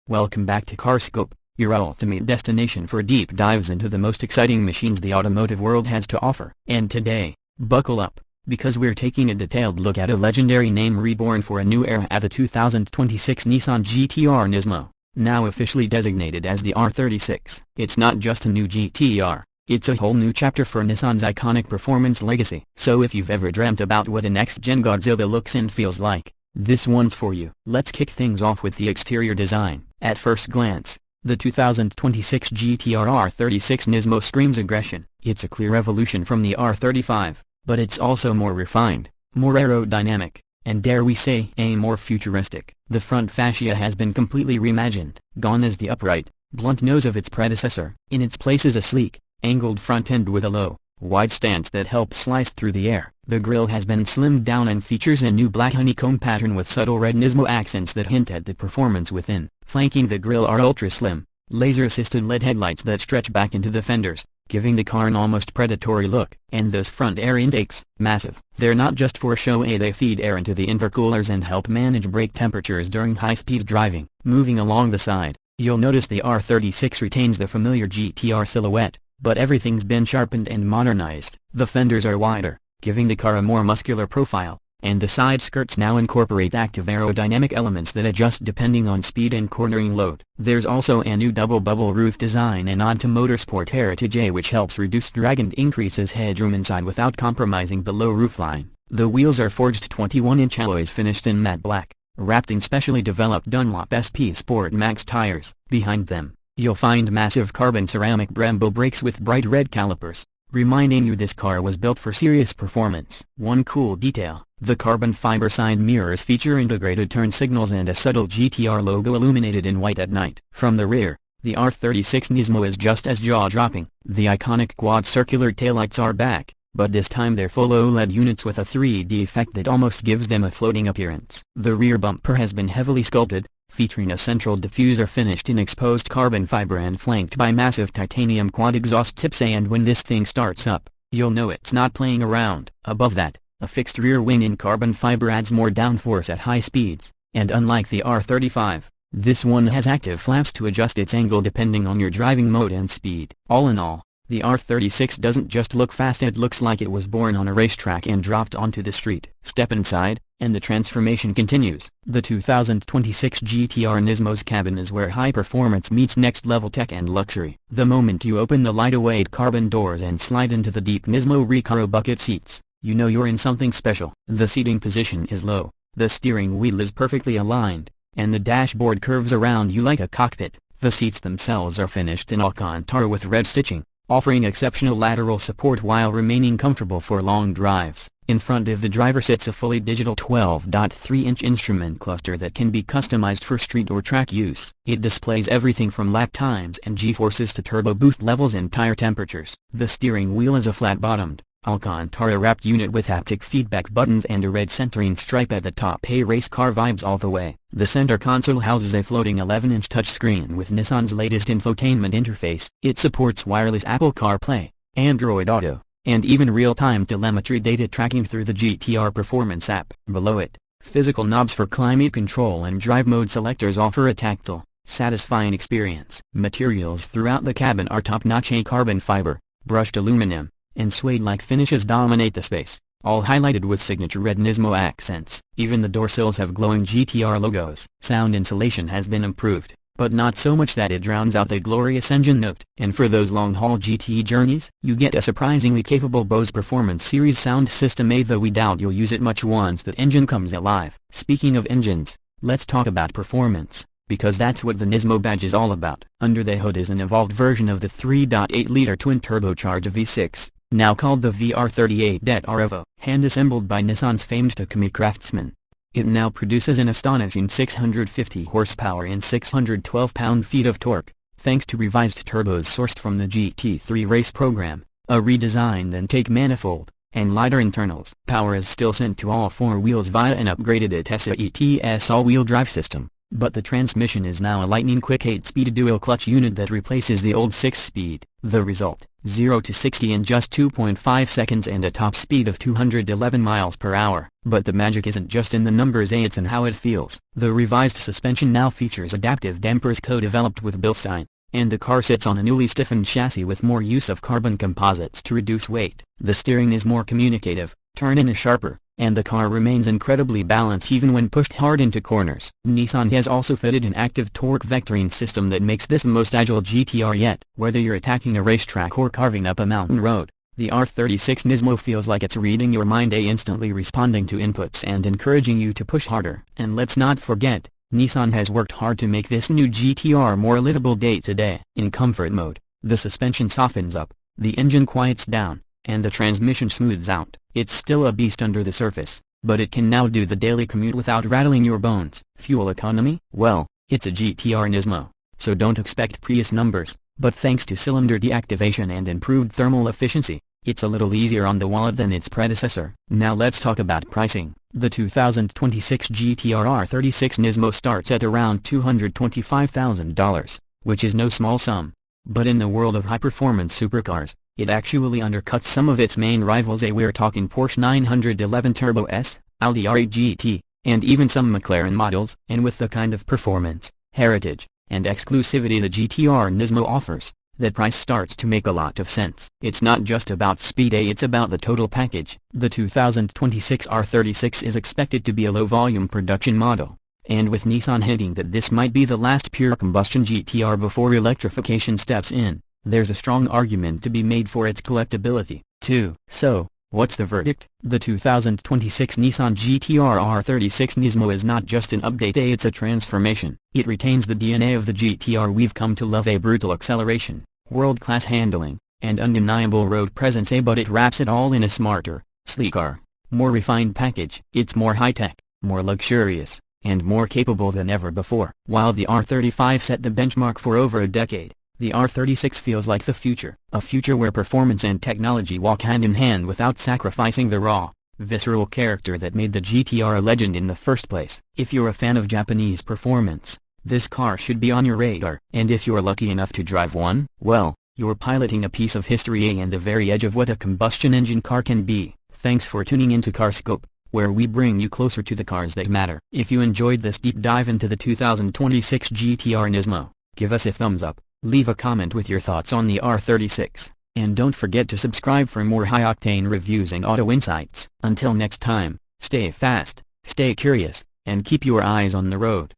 Welcome back to Carscope, your ultimate destination for deep dives into the most exciting machines the automotive world has to offer. And today, buckle up, because we're taking a detailed look at a legendary name reborn for a new era at the 2026 Nissan GT-R Nismo, now officially designated as the R36. It's not just a new GT-R, it's a whole new chapter for Nissan's iconic performance legacy. So if you've ever dreamt about what a next-gen Godzilla looks and feels like, this one's for you. Let's kick things off with the exterior design. At first glance, the 2026 GT-R R36 Nismo screams aggression. It's a clear evolution from the R35, but it's also more refined, more aerodynamic, and dare we say, more futuristic. The front fascia has been completely reimagined. Gone is the upright, blunt nose of its predecessor. In its place is a sleek, angled front end with a low, wide stance that helps slice through the air. The grille has been slimmed down and features a new black honeycomb pattern with subtle red Nismo accents that hint at the performance within. Flanking the grille are ultra-slim, laser-assisted LED headlights that stretch back into the fenders, giving the car an almost predatory look. And those front air intakes, massive. They're not just for show, they feed air into the intercoolers and help manage brake temperatures during high-speed driving. Moving along the side, you'll notice the R36 retains the familiar GT-R silhouette, but everything's been sharpened and modernized. The fenders are wider, giving the car a more muscular profile, and the side skirts now incorporate active aerodynamic elements that adjust depending on speed and cornering load. There's also a new double bubble roof design, and onto motorsport heritage which helps reduce drag and increases headroom inside without compromising the low roofline. The wheels are forged 21-inch alloys finished in matte black, wrapped in specially developed Dunlop SP Sport Max tires. Behind them, you'll find massive carbon ceramic Brembo brakes with bright red calipers, reminding you this car was built for serious performance. One cool detail, the carbon fiber side mirrors feature integrated turn signals and a subtle GT-R logo illuminated in white at night. From the rear, the R36 Nismo is just as jaw-dropping. The iconic quad circular taillights are back, but this time they're full OLED units with a 3D effect that almost gives them a floating appearance. The rear bumper has been heavily sculpted, featuring a central diffuser finished in exposed carbon fiber and flanked by massive titanium quad exhaust tips, and when this thing starts up, you'll know it's not playing around. Above that, a fixed rear wing in carbon fiber adds more downforce at high speeds, and unlike the R35, this one has active flaps to adjust its angle depending on your driving mode and speed. All in all, the R36 doesn't just look fast, it looks like it was born on a racetrack and dropped onto the street. Step inside, and the transformation continues. The 2026 GT-R Nismo's cabin is where high performance meets next-level tech and luxury. The moment you open the light-weight carbon doors and slide into the deep Nismo Recaro bucket seats, you know you're in something special. The seating position is low, the steering wheel is perfectly aligned, and the dashboard curves around you like a cockpit. The seats themselves are finished in Alcantara with red stitching, offering exceptional lateral support while remaining comfortable for long drives. In front of the driver sits a fully digital 12.3-inch instrument cluster that can be customized for street or track use. It displays everything from lap times and G-forces to turbo boost levels and tire temperatures. The steering wheel is a flat-bottomed, Alcantara-wrapped unit with haptic feedback buttons and a red centering stripe at the top. Race car vibes all the way. The center console houses a floating 11-inch touchscreen with Nissan's latest infotainment interface. It supports wireless Apple CarPlay, Android Auto, and even real-time telemetry data tracking through the GT-R Performance app. Below it, physical knobs for climate control and drive mode selectors offer a tactile, satisfying experience. Materials throughout the cabin are top-notch carbon fiber, brushed aluminum, and suede-like finishes dominate the space, all highlighted with signature red Nismo accents. Even the door sills have glowing GT-R logos. Sound insulation has been improved, but not so much that it drowns out the glorious engine note. And for those long-haul GT journeys, you get a surprisingly capable Bose Performance Series sound system, though we doubt you'll use it much once that engine comes alive. Speaking of engines, let's talk about performance, because that's what the Nismo badge is all about. Under the hood is an evolved version of the 3.8-liter twin-turbocharged V6, now called the VR38DETT-R Evo. Hand-assembled by Nissan's famed Takumi craftsmen, it now produces an astonishing 650 horsepower and 612 pound-feet of torque, thanks to revised turbos sourced from the GT3 race program, a redesigned intake manifold, and lighter internals. Power is still sent to all four wheels via an upgraded ETS all-wheel drive system, but the transmission is now a lightning-quick 8-speed dual-clutch unit that replaces the old 6-speed. The result, 0 to 60 in just 2.5 seconds and a top speed of 211 miles per hour. But the magic isn't just in the numbers, it's in how it feels. The revised suspension now features adaptive dampers co-developed with Bilstein, and the car sits on a newly stiffened chassis with more use of carbon composites to reduce weight. The steering is more communicative, turn-in is sharper, and the car remains incredibly balanced even when pushed hard into corners. Nissan has also fitted an active torque vectoring system that makes this the most agile GT-R yet. Whether you're attacking a racetrack or carving up a mountain road, the R36 Nismo feels like it's reading your mind, instantly responding to inputs and encouraging you to push harder. And let's not forget, Nissan has worked hard to make this new GT-R more livable day to day. In comfort mode, the suspension softens up, the engine quiets down, and the transmission smooths out. It's still a beast under the surface, but it can now do the daily commute without rattling your bones. Fuel economy? Well, it's a GT-R Nismo, so don't expect Prius numbers, but thanks to cylinder deactivation and improved thermal efficiency, it's a little easier on the wallet than its predecessor. Now let's talk about pricing. The 2026 GT-R R36 Nismo starts at around $225,000, which is no small sum. But in the world of high-performance supercars, it actually undercuts some of its main rivals. We're talking Porsche 911 Turbo S, Audi R8 GT, and even some McLaren models. And with the kind of performance, heritage, and exclusivity the GT-R Nismo offers, that price starts to make a lot of sense. It's not just about speed, it's about the total package. The 2026 R36 is expected to be a low-volume production model, and with Nissan hinting that this might be the last pure combustion GT-R before electrification steps in, there's a strong argument to be made for its collectability, too. So, what's the verdict? The 2026 Nissan GT-R R36 Nismo is not just an update, it's a transformation. It retains the DNA of the GT-R we've come to love, a brutal acceleration, world-class handling, and undeniable road presence, but it wraps it all in a smarter, sleeker, more refined package. It's more high-tech, more luxurious, and more capable than ever before. While the R35 set the benchmark for over a decade, the R36 feels like the future. A future where performance and technology walk hand in hand without sacrificing the raw, visceral character that made the GT-R a legend in the first place. If you're a fan of Japanese performance, this car should be on your radar. And if you're lucky enough to drive one, well, you're piloting a piece of history and the very edge of what a combustion engine car can be. Thanks for tuning into CarScope, where we bring you closer to the cars that matter. If you enjoyed this deep dive into the 2026 GT-R Nismo, give us a thumbs up. Leave a comment with your thoughts on the R36, and don't forget to subscribe for more high-octane reviews and auto insights. Until next time, stay fast, stay curious, and keep your eyes on the road.